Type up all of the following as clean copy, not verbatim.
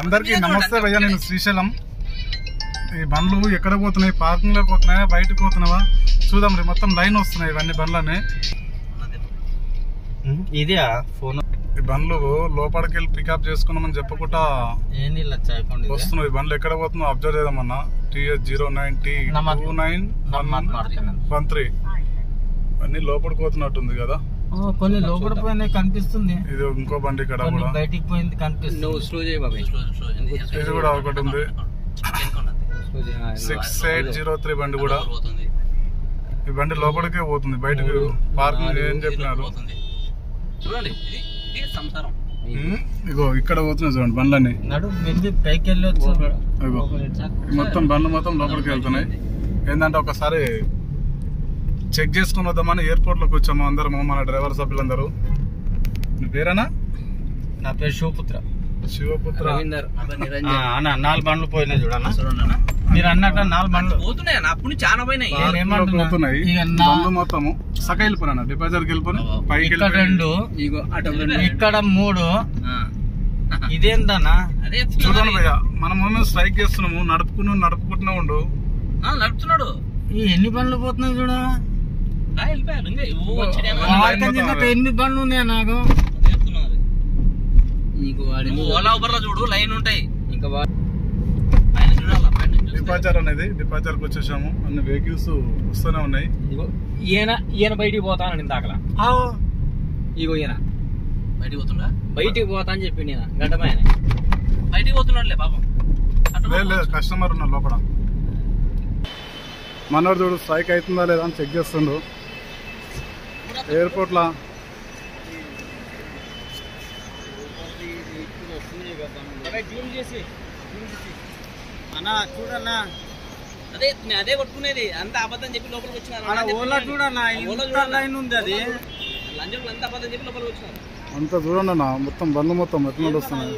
అందరికీ నమస్తే భయ్యా, నేను శ్రీశైలం. ఈ బండ్లు ఎక్కడ పోతున్నాయి, పార్కింగ్ లో పోతున్నాయా, బయటకు పోతున్నావా చూద్దాం. మొత్తం లైన్ వస్తున్నాయి ఇవన్నీ బండ్లని. ఇదే ఫోన్ ఈ బండ్లు లోపలికి వెళ్ళి పికప్ చేసుకున్నామని చెప్పకుండా వస్తున్నాయి. ఈ బండ్లు ఎక్కడ పోతున్నావు అబ్జర్వ్ చేద్దామన్నా. TH09T2913 అన్ని లోపలికి పోతున్నట్టుంది కదా. కొన్ని లోపల పోయినాయి కనిపిస్తుంది. ఇది ఇంకో బండి ఇక్కడ కూడా బయటికి పోయింది కనిపిస్తుంది. ఇది కూడా ఒకటి ఉంది. 6803 బండి కూడా. ఈ బండి లోపలికే పోతుంది, బయటకు పార్కింగ్ ఏం చెప్పినారు. ఇగో ఇక్కడ పోతున్నాయి చూడండి బండ్లన్నీ. పైకి వెళ్ళొచ్చు. మొత్తం బండ్లు మొత్తం లోపలికి వెళ్తున్నాయి. ఏంటంటే ఒకసారి చెక్ చేసుకుని వద్దామని ఎయిర్పోర్ట్ లోకి వచ్చాము అందరం, మన డ్రైవర్ సభ్యులందరూ. నీ పేరేనా? నా పేరు శివపుత్ర. శివపుత్ర. 4 బండ్లు పోయినాయి చూడన్నా. మీరు అన్నట్టు 4 బండ్లు పోతున్నాయి. అప్పుడు చాలా పోయినాయి. పోతున్నాయి బండ్లు మొత్తము. సగం వెళ్ళిపోయినా డిపాజర్కి వెళ్ళిపోయి పైకి 2 ఇక్కడ 3. ఇదేందన్నా చూడండి భయ్యా, మనము స్ట్రైక్ చేస్తున్నాము. నడుపుకుంటూనే ఉండు. నడుపుతున్నాడు. ఎన్ని బండ్లు పోతున్నాయి చూడ. 8 బండ్లు ఉన్నాయా నాకు. ఓలా ఊబర్ లో చూడు లైన్ ఉంటాయి. ఇంకా డిపాచర్ అనేది డిపాచర్ కి వచ్చేసాము. అన్ని వెహికల్స్ వస్తూనే ఉన్నాయి. ఈయన బయటికి పోతానని ఇందాకలా. ఇగో ఈయన బయటికి పోతా అని చెప్పిండు. ఈయన గంటపై బయటికి పోతున్నాడులే పాపం. లేదు కస్టమర్ ఉన్నారు లోపల. మనోడు చూడు స్ట్రైక్ అవుతుందా లేదా అని చెక్ చేస్తుండు ఎయిర్పోర్ట్ లా. చూడన్నా అదే కొట్టుకునేది అంత అబద్ధం చెప్పి లోపలికి వచ్చినారు. చూడన్నా లైన్ ఉంది. అది లంజకులు అంత అబద్ధం చెప్పి లోపలికి వచ్చినారు. అంతా చూడండి అన్న, మొత్తం బండ్లు మొత్తం ఎట్లా వస్తున్నాయి.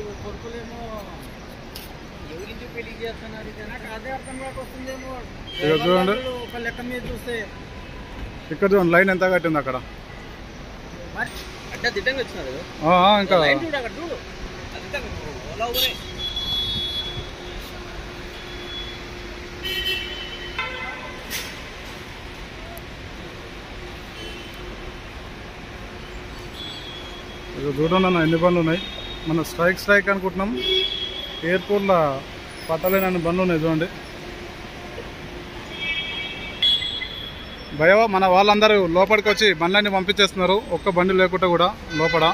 ఇక చూడండి ఇక్కడ చూడండి లైన్ ఎంత కట్టింది అక్కడ. దిట్టంగా వచ్చినారు ఇంకా. ఇక చూడండి అన్న ఎన్ని బండ్లు ఉన్నాయి. మనం స్ట్రైక్ అనుకుంటున్నాం. ఎయిర్పోర్ట్లో పట్టలేనన్ని బండ్లు ఉన్నాయి చూడండి. భయ మన వాళ్ళందరూ లోపలికి వచ్చి బండ్లన్నీ పంపించేస్తున్నారు. ఒక్క బండి లేకుండా కూడా లోపల.